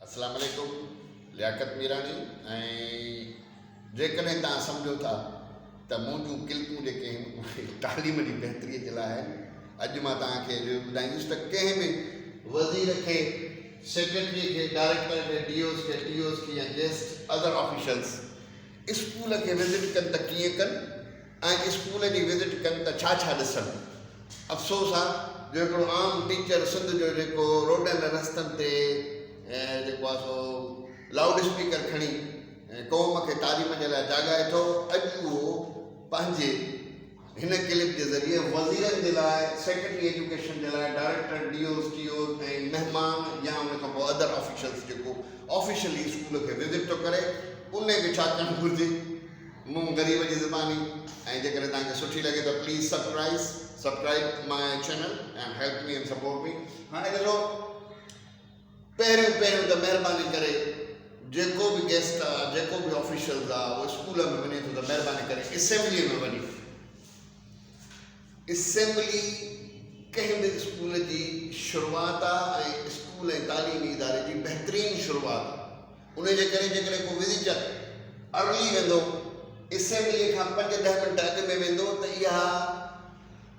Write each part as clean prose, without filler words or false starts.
अस्सलाम वालेकुम लियाकत मीरानी जेकॾहिं तव्हां सम्झो था त मुंहिंजूं क्लिपूं जेके आहिनि तालीम जी बहितरीअ जे लाइ आहिनि। अॼु मां तव्हांखे ॿुधाईंदुसि त कंहिं बि वज़ीर खे, सेक्रेटरी खे, डायरेक्टर खे, टीओस खे या गेस्ट अदर ऑफिशल्स स्कूल खे विज़िट कनि त कीअं कनि ऐं स्कूल जी विज़िट कनि त छा छा ॾिसनि। अफ़सोस आहे जो हिकिड़ो आम टीचर सिंध जो जेको रोडनि रस्तनि ते जेको आहे सो लाउड स्पीकर खणी क़ौम खे तालीम जे लाइ जाॻाए थो, अॼु उहो पंहिंजे हिन क्लिप जे ज़रिए वज़ीरनि जे लाइ, सेक्रेटरी एजुकेशन जे लाइ, डायरेक्टर, टीओस ऐं महिमान या उन खां पोइ अदर ऑफिशल्स जेको ऑफिशियली स्कूल खे विज़िट थो करे, उन खे छा करणु घुरिजे। मूं ग़रीब जी ज़बानी ऐं जेकॾहिं तव्हांखे सुठी लॻे त please subscribe my channel and help me and support me. हाणे ॾिसो, पहिरियों त महिरबानी करे जेको बि गेस्ट आहे, जेको बि ऑफिशियल्स आहे, उहो स्कूल में वञे थो त महिरबानी करे असेंबली में वञे। असेंबली कंहिं बि स्कूल जी शुरूआति आहे ऐं स्कूल ऐं तालीमी इदारे जी बहितरीनु शुरूआति आहे। उन जे करे जेकॾहिं को विज़िटर अर्ली वेंदो, असेंबली खां 5-10 मिंट अॻु में वेंदो, त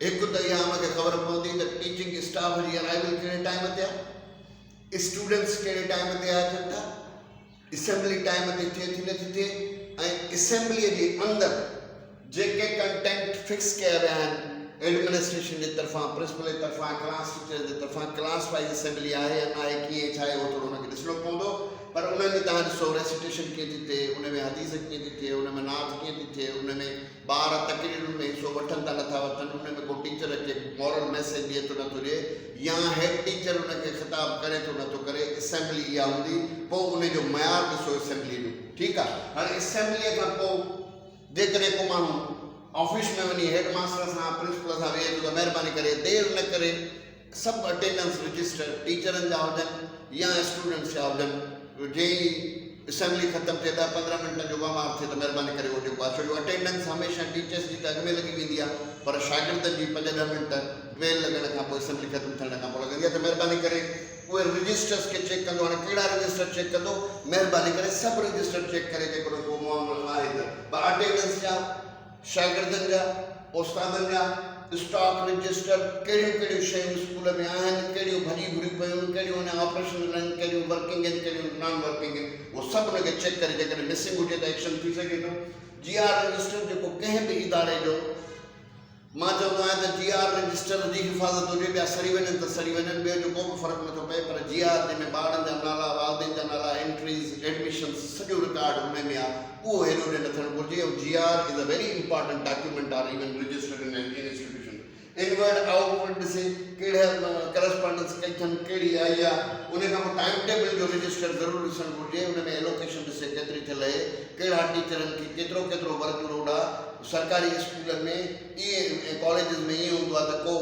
हिकु त इहा हुनखे ख़बर पवंदी त टीचिंग स्टाफ जी अराइवल कहिड़े टाइम ते आहे, स्टूडेंट्स कहिड़े टाइम ते अचनि था, असेंबली टाइम ते थिए थी नथी थिए, ऐं असेंबलीअ जे अंदरि जेके कंटेंट फिक्स कया विया आहिनि एडमिनिस्ट्रेशन जे तरफ़ां, प्रिंसिपल जे तरफ़ां, क्लास टीचर जे तरफ़ां, क्लास वाइज़ असेंबली आहे या न आहे, कीअं छा आहे, उहो थोरो हुनखे ॾिसणो पवंदो। पर उन में तव्हां ॾिसो रेसिटेशन कीअं थी थिए, उन में हदीस कीअं थी थिए, उन में नात कीअं थी थिए, उन में ॿार तकरीरुनि में हिसो वठनि था नथा वठनि, उन में को टीचर अचे मॉरल मैसेज ॾिए थो नथो ॾिए, या हेड टीचर उनखे ख़िताब करे थो नथो करे। असेंबली इहा हूंदी, पोइ उन जो मयार ॾिसो असेंबली जो। ठीकु आहे, हाणे असेंबलीअ खां पोइ जेकॾहिं को माण्हू ऑफिस में वञी हेड मास्टर सां, प्रिंसिपल सां वेहे थो त महिरबानी करे देरि न करे सभु अटेंडेंस रजिस्टर टीचरनि जा हुजनि या स्टूडेंट्स जा हुजनि, जे असेंबली ख़तमु थिए 10-15 मिंट जो वमार थिए त महिरबानी करे उहो जेको आहे छो जो अटेंडेंस हमेशह टीचर्स जी त अॻु में लॻी वेंदी आहे, पर शागिर्दनि जी 5-10 मिंट बेल लॻण खां पोइ असेंबली ख़तमु थियण खां पोइ लॻंदी आहे। त महिरबानी करे उहे रजिस्टर्स खे चेक कंदो। हाणे कहिड़ा रजिस्टर चेक कंदो? महिरबानी करे सभु रजिस्टर चेक करे, जेकॾहिं को मामलो आहे त अटेंडेंस जा, शागिर्दनि जा, उस्तादनि जा, स्टॉक रजिस्टर, कहिड़ियूं शयूं स्कूल में आहिनि, कहिड़ियूं भॼी घुरी पियूं, कहिड़ियूं हुन ऑपरेशन आहिनि, कहिड़ियूं वर्किंग आहिनि, कहिड़ियूं नॉन वर्किंग आहिनि, उहो सभु हुनखे चेक करे, जेकॾहिं मिसिंग हुजे त एक्शन थी सघे थो। GR रजिस्टर जेको कंहिं बि इदारे जो, मां चवंदो आहियां त GR रजिस्टर जी हिफ़ाज़त हुजे, ॿिया सड़ी वञनि त सड़ी वञनि, ॿियो जो को बि फ़र्क़ु नथो पए, पर GR जंहिंमें ॿारनि जा नाला, वालदेन जा नाला, एंट्रीज़, एडमिशन्स, सॼो रिकॉर्ड हुन में आहे, उहो हेॾो होॾे न थियणु घुरिजे। ऐं GR is a very important document are even registered in institution. Inward outward ॾिसे, कहिड़ा करस्पॉन्डेंस कई अथनि, कहिड़ी आई आहे, उन खां पोइ टाइम टेबल जो रजिस्टर ज़रूरु ॾिसणु घुरिजे। उन में एलोकेशन ॾिसे केतिरी थियल आहे, कहिड़ा टीचरनि खे केतिरो वर्कलोड आहे। सरकारी स्कूलनि में इएं, कॉलेजिस में ईअं हूंदो आहे त को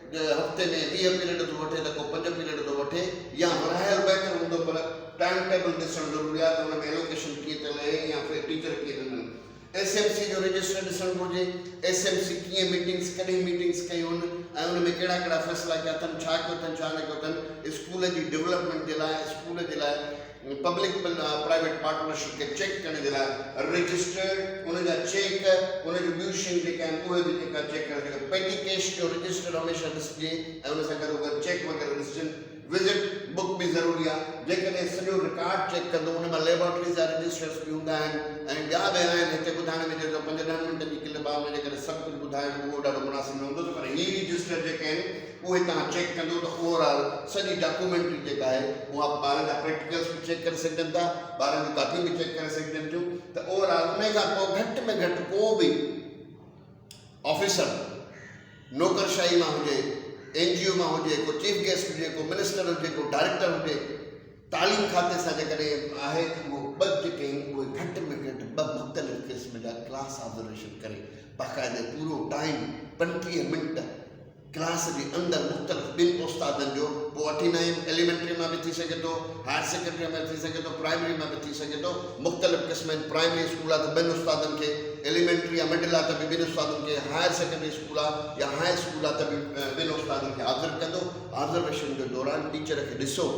हफ़्ते में 20 पीरियड थो वठे त को 5 पीरियड थो वठे, या रहियल बैटर हूंदो, पर टाइम टेबल ॾिसणु ज़रूरी आहे त हुन में एलोकेशन कीअं थियल आहे या फिर टीचर कीअं ॾिननि। SMC जो रजिस्टर ॾिसणु घुरिजे, SMC कीअं मीटिंग्स, कॾहिं मीटिंग्स कयूं आहिनि ऐं उन में कहिड़ा फ़ैसिला कया अथनि, छा कयो अथनि, छा न कयो अथनि। स्कूल जी डेवलपमेंट जे लाइ, स्कूल जे लाइ पब्लिक प्राइवेट पार्टनरशिप खे चेक करण जे लाइ रजिस्टर्ड, उन जा चेक, उन जूं ॿियूं शयूं जेके आहिनि उहे बि जेका चेक करणु। पेटी कैश जो रजिस्टर हमेशह ॾिसिजे ऐं उन सां गॾोगॾु चेक वग़ैरह ॾिसजनि। विज़िट बुक बि ज़रूरी आहे, जेकॾहिं सॼो रिकॉर्ड चेक कंदो, उन में लेबोरेटरीज़ जा रजिस्टर्स बि हूंदा आहिनि ऐं ॿिया बि आहिनि। हिते ॿुधाइण में जेको 5-10 मिंट जी क्लिप आहे, उन जे करे सभु कुझु ॿुधाइण उहो ॾाढो मुनासिबु न हूंदो, पर हीअ रजिस्टर जेके आहिनि उहे तव्हां चेक कंदो त ओवरऑल सॼी डॉक्यूमेंट्री जेका आहे उहा ॿारनि जा प्रैक्टिकल्स बि चेक करे सघजनि था, ॿारनि जूं कापियूं बि चेक करे सघजनि थियूं। त ओवरऑल उन खां पोइ घटि में घटि को बि ऑफिसर नौकरशाही मां हुजे, NGO मां हुजे, को चीफ गेस्ट हुजे, को मिनिस्टर हुजे, को डायरेक्टर हुजे, तालीम खाते सां जेकॾहिं आहे त उहो 2 जेके आहिनि उहे घटि में घटि 2 मुख़्तलिफ़ क़िस्म जा क्लास ऑब्ज़र्वेशन करे, बाक़ाइदे पूरो टाइम 35 मिंट क्लास जे अंदरि मुख़्तलिफ़ 2 उस्तादनि जो, पोइ 89 एलिमेंट्री में भी थी सके तो, हायर सेकेंडरी में थी सके तो, प्राइमरी में भी थी सके तो। मुख़्तलिफ़ क़िस्म आहिनि। प्राइमरी स्कूल आहे त 2 उस्तादनि खे, एलिमेंट्री या मिडिल आहे त बि 2 उस्तादनि खे, हायर सेकेंडरी स्कूल आहे या हाई स्कूल आहे त बि 2 उस्तादनि खे हाज़िर कंदो। ऑब्ज़र्वेशन जे दौरान टीचर खे ॾिसो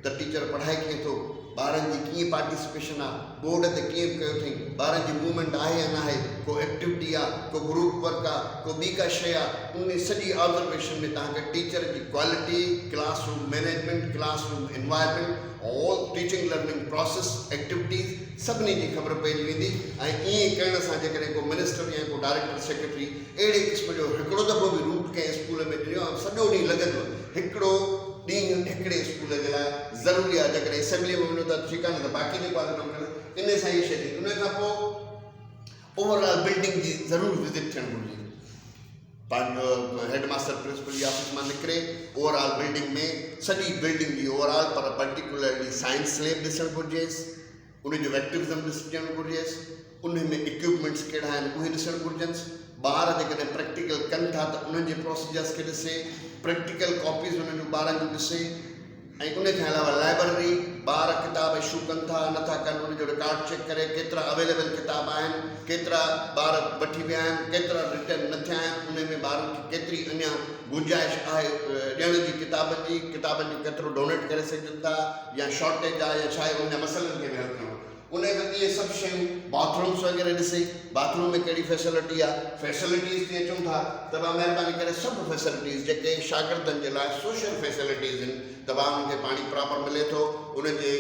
त टीचर पढ़ाए कीअं थो, ॿारनि जी कीअं पार्टिसिपेशन आहे, बोर्ड ते कीअं कयो अथई, ॿारनि जी मूवमेंट आहे या न आहे, को एक्टिविटी आहे, को ग्रुप वर्क आहे, को ॿी का शइ आहे, उन सॼी ऑब्जर्वेशन में तव्हांखे टीचर जी quality, classroom management, classroom environment, all teaching learning process, activities सभिनी जी ख़बर पइजी वेंदी। ऐं ईअं करण सां जेकॾहिं को मिनिस्टर या को डायरेक्टर सेक्रेटरी अहिड़े क़िस्म जो हिकिड़ो दफ़ो बि रूट कंहिं स्कूल में ॾिनो ऐं सॼो ॾींहुं लॻंदो, हिकिड़ो ॾींहुं हिकिड़े स्कूल जे लाइ ज़रूरी आहे। जेकॾहिं असेंबली में वञो त ठीकु आहे, न त बाक़ी जेको आहे कमु कनि इन सां ई शइ थी। उन खां पोइ ओवरऑल बिल्डिंग जी ज़रूरु विज़िट थियणु घुरिजे। पंहिंजो हेडमास्टर प्रिंसिपल जी ऑफिस मां निकिरे ओवरऑल बिल्डिंग में सॼी बिल्डिंग जी ओवरऑल पर पर्टिकुलरली साइंस लैब ॾिसणु घुरिजेसि, उनजो एक्टिविज़म ॾिसणु घुरिजेसि, उन में इक्विपमेंट्स कहिड़ा आहिनि उहे ॾिसणु घुरिजनिसि। ॿार जेकॾहिं प्रैक्टिकल कनि था त उन्हनि जे प्रोसीजर्स खे ॾिसे, प्रैक्टिकल कॉपीज़ उन्हनि जूं ॿारनि जूं ॾिसे। ऐं उन खां अलावा लाइब्रेरी, ॿार किताब इशू कनि था नथा कनि उनजो रिकॉर्ड चेक करे, केतिरा अवेलेबल किताब आहिनि, केतिरा ॿार वठी विया आहिनि, केतिरा रिटर्न न थिया आहिनि, उन में ॿारनि खे केतिरी अञा गुंजाइश आहे ॾियण जी किताबनि जी केतिरो डोनेट करे सघनि था या शॉर्टेज आहे या छा आहे, उन मसइलनि खे बि हल करणो। उन खां इहे सभु शयूं बाथरूम्स वग़ैरह ॾिसे, बाथरूम में कहिड़ी फैसिलिटी आहे, फैसिलिटीज़ ते अचूं था त महिरबानी करे सभु फैसिलिटीज़ जेके शागिर्दनि जे लाइ सोशल फैसिलिटीज़ आहिनि, त उन्हनि खे पाणी प्रॉपर मिले थो, उनजे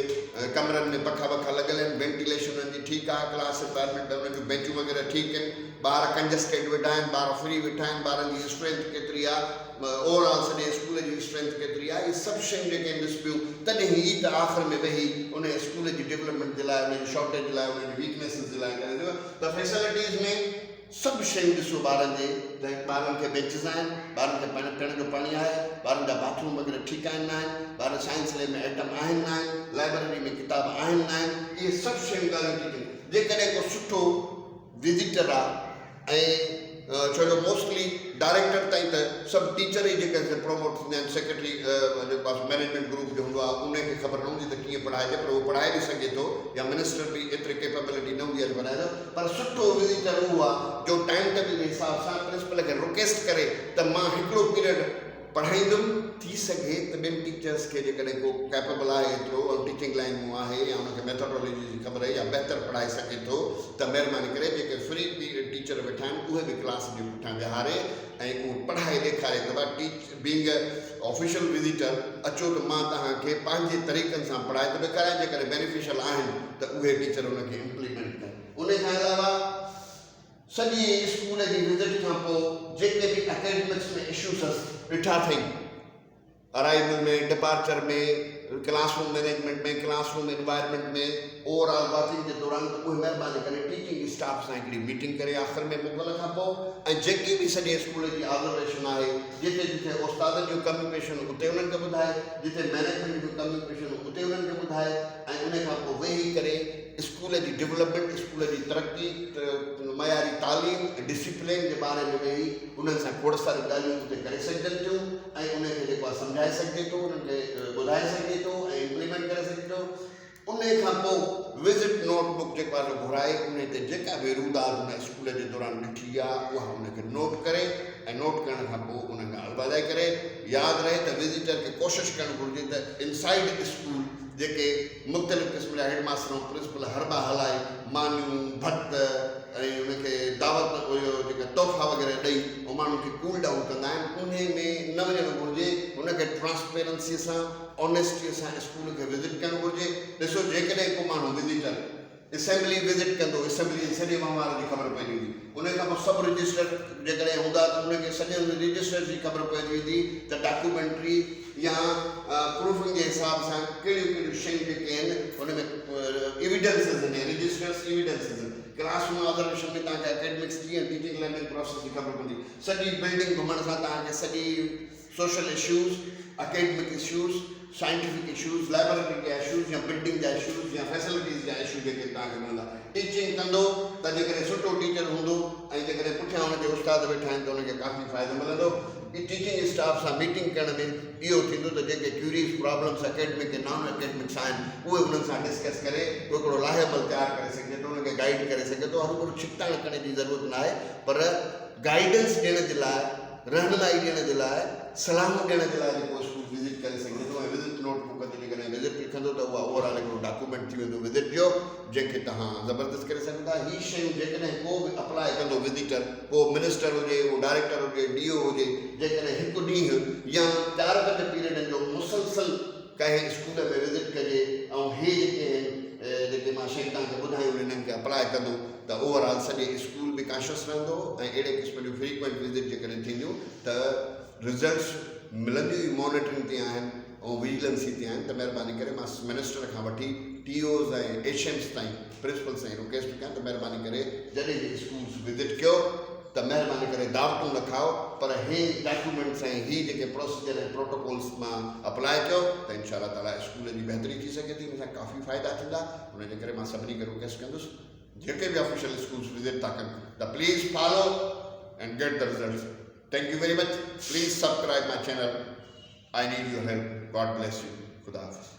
कमरनि में पखा वखा लॻल आहिनि, वेंटिलेशन उन्हनि जी ठीकु आहे, क्लास एनवायरमेंट उन्हनि जूं बेंचूं वग़ैरह ठीकु आहिनि, ॿार कंजस्टेड वेठा आहिनि, ॿार फ्री वेठा आहिनि, ॿारनि जी स्ट्रेंथ केतिरी आहे, ओवरऑल सॼे स्कूल जी स्ट्रेंथ केतिरी आहे, इहे सभु शयूं जेके आहिनि ॾिसबियूं। तॾहिं ई त आख़िर में वेही उन स्कूल जी डेवलपमेंट जे लाइ, उनजी शॉर्टेज जे लाइ, उनजी वीकनेसिस जे लाइ करे त फैसिलिटीज़ में सभु शयूं ॾिसो ॿारनि जे, त ॿारनि खे बेंचिस आहिनि, ॿारनि खे पीअण जो पाणी आहे, ॿारनि जा बाथरूम वग़ैरह ठीकु आहिनि न आहिनि, ॿार साइंस लैब में आइटम आहिनि न आहिनि, लाइब्रेरी में किताब आहिनि न आहिनि, इहे सभु शयूं ॻाल्हियूं थी कनि। जेकॾहिं को सुठो विज़िटर आहे ऐं छो जो मोस्टली डायरेक्टर ताईं त सभु टीचर ई जेके प्रमोट थींदा आहिनि, सेक्रेटरी जेको आहे मैनेजमेंट ग्रुप जो हूंदो आहे उनखे ख़बर न हूंदी त कीअं पढ़ाइजे, पर उहो पढ़ाए बि सघे थो, या मिनिस्टर बि एतिरी कैपेबिलिटी न हूंदी आहे पढ़ाए, पर सुठो विज़िटर उहो आहे जो टाइम टेबल जे हिसाब सां प्रिंसिपल खे रिक्वेस्ट करे त मां हिकिड़ो पीरियड पढ़ाईंदुमि, थी सघे त ॿिनि टीचर्स खे जेकॾहिं को कैपेबल आहे एतिरो ऐं टीचिंग लाइन में आहे या उनखे मैथोडोलॉजी जी ख़बर आहे या बहितर पढ़ाए सघे थो, त महिरबानी करे जेके फ्री टीचर वेठा आहिनि उहे बि क्लास जे पुठियां विहारे ऐं उहो पढ़ाए ॾेखारे त भाई बीइंग ऑफिशियल विज़िटर अचो त मां तव्हांखे पंहिंजे तरीक़नि सां पढ़ाए थो ॾेखारियां, जेकॾहिं बेनिफिशियल आहिनि त उहे टीचर उनखे इम्प्लीमेंट कनि। उन खां अलावा सॼी स्कूल जी विज़िट खां पोइ जेके बि एकेडमिक्स में इशूज़ ॾिठा अथई, अराइवल में, डिपार्चर में, क्लासरूम मैनेजमेंट में, क्लासरूम एनवायरमेंट में, ओवरऑल वॉकिंग जे दौरान उहे महिरबानी करे टीचिंग स्टाफ सां हिकिड़ी मीटिंग करे आख़िर में मोकल खां पोइ, ऐं जेकी बि सॼे स्कूल जी ऑब्जर्वेशन आहे, जिते जिते उस्तादनि जूं कम्यूनिकेशन उते उन्हनि खे ॿुधाए, जिते मैनेजमेंट जूं कम्यूनिकेशन उते उन्हनि खे ॿुधाए, ऐं उन खां पोइ वेही करे स्कूल जी डेवलपमेंट, स्कूल जी तरक़ी, मयारी तालीम, डिसिप्लिन जे बारे में वेही उन्हनि सां खोड़ सारी ॻाल्हियूं उते करे सघजनि थियूं, ऐं उनखे जेको आहे सम्झाए सघिजे थो, उन्हनि खे ॿुधाए सघिजे थो ऐं इम्प्लीमेंट करे सघे थो। उन खां पोइ विज़िट नोटबुक जेको आहे घुराए उन ते जेका बि रूदार उन स्कूल जे दौरान ॾिठी आहे उहा उनखे नोट करे, ऐं नोट करण खां पोइ उन खां अलवादाई करे यादि रहे त विज़िटर खे कोशिशि करणु घुरिजे त इनसाइड स्कूल जेके मुख़्तलिफ़ क़िस्म जा हेडमास्टर ऐं प्रिंसिपल हरबा हलाए मानियूं भत ऐं उनखे दावत हुयो जेका तोहफ़ा वग़ैरह ॾेई ऐं माण्हुनि खे कूल डाउन कंदा आहिनि, उन में न वञणु घुरिजे, उनखे ट्रांसपेरेंसीअ सां, ऑनेस्टीअ सां स्कूल खे विज़िट करणु घुरिजे। ॾिसो जेकॾहिं को माण्हू विज़िटर असेंबली विज़िट कंदो, असेंबली जे सॼे वहिंवार जी ख़बर पइजी वेंदी, उन खां पोइ सभु रजिस्टर जेकॾहिं हूंदा त उनखे सॼनि रजिस्टर जी ख़बर पइजी वेंदी त डॉक्यूमेंट्री या प्रूफिंग जे हिसाब सां कहिड़ियूं कहिड़ियूं शयूं जेके आहिनि उन में एविडेंसिस आहिनि, रजिस्टर्स एविडेंसिस आहिनि। क्लासरूम ऑब्जर्वेशन में तव्हांखे एकेडमिक्स कीअं टीचिंग लर्निंग प्रोसेस जी ख़बर पवंदी, सॼी बिल्डिंग घुमण सां तव्हांखे सॼी social issues, academic issues, scientific issues, library जा इशूज़ या बिल्डिंग जा इशूज़ या फैसिलिटीज़ जा इशू जेके तव्हांखे मिलंदा। टीचिंग कंदो त जेकॾहिं सुठो टीचर हूंदो ऐं जेकॾहिं पुठियां हुनजे उस्ताद वेठा आहिनि त उनखे काफ़ी फ़ाइदो मिलंदो। टीचिंग स्टाफ सां मीटिंग करण में इहो थींदो त जेके क्यूरीज़ प्रॉब्लम्स एकेडमिक ऐं नॉन एकेडमिक्स आहिनि उहे उन्हनि सां डिस्कस करे हिकिड़ो लाहेबल तयारु करे सघे थो, उनखे गाइड करे सघे थो। हर को छिकताण करण जी ज़रूरत न आहे, पर गाइडेंस ॾियण जे लाइ, रहनुमाई ॾियण जे लाइ, सलाहूं ॾियण जे लाइ जेको स्कूल विज़िट करे सघे थो। ऐं विज़िट नोटबुक ते जेकॾहिं विज़िट उहा ओवरऑल हिकिड़ो डॉक्यूमेंट थी वेंदो विज़िट जो, जंहिंखे तव्हां ज़बरदस्त करे सघंदा। हीअ शयूं जेकॾहिं को बि अप्लाई कंदो विज़िटर, को मिनिस्टर हुजे, को डायरेक्टर हुजे, DO हुजे, जेकॾहिं हिकु ॾींहुं या 4-5 पीरियडनि जो मुसलसल कंहिं स्कूल में विज़िट कजे ऐं हे जेके आहिनि जेके मां शयूं तव्हांखे ॿुधायूं हिननि खे अप्लाई कंदो त ओवरऑल सॼे स्कूल बि कॉन्शियस रहंदो ऐं अहिड़े क़िस्म जूं फ्रीक्वेंट विज़िट जेकॾहिं थींदियूं त रिज़ल्ट्स मिलंदियूं ई मॉनिटरिंग ते आहिनि ऐं विजिलेंसी ते आहिनि। त महिरबानी करे मां मिनिस्टर खां वठी TOs ऐं HMs ताईं प्रिंसिपल्स ताईं रिक्वेस्ट कयां त महिरबानी करे जॾहिं बि स्कूल्स विज़िट कयो त महिरबानी करे दावतूं न खाओ, पर हे डॉक्यूमेंट्स ऐं ही जेके प्रोसीजर ऐं प्रोटोकॉल्स मां अप्लाई कयो त इंशाअल्लाह ताला स्कूल जी बहितरी थी सघे थी, हुन सां काफ़ी फ़ाइदा थींदा। हुनजे करे मां सभिनी खे रिक्वेस्ट कंदुसि जेके बि ऑफिशियल स्कूल्स विज़िट था कनि त please follow and get the results. Thank you very much. Please subscribe my channel. I need your help. God bless you. Khuda Hafiz.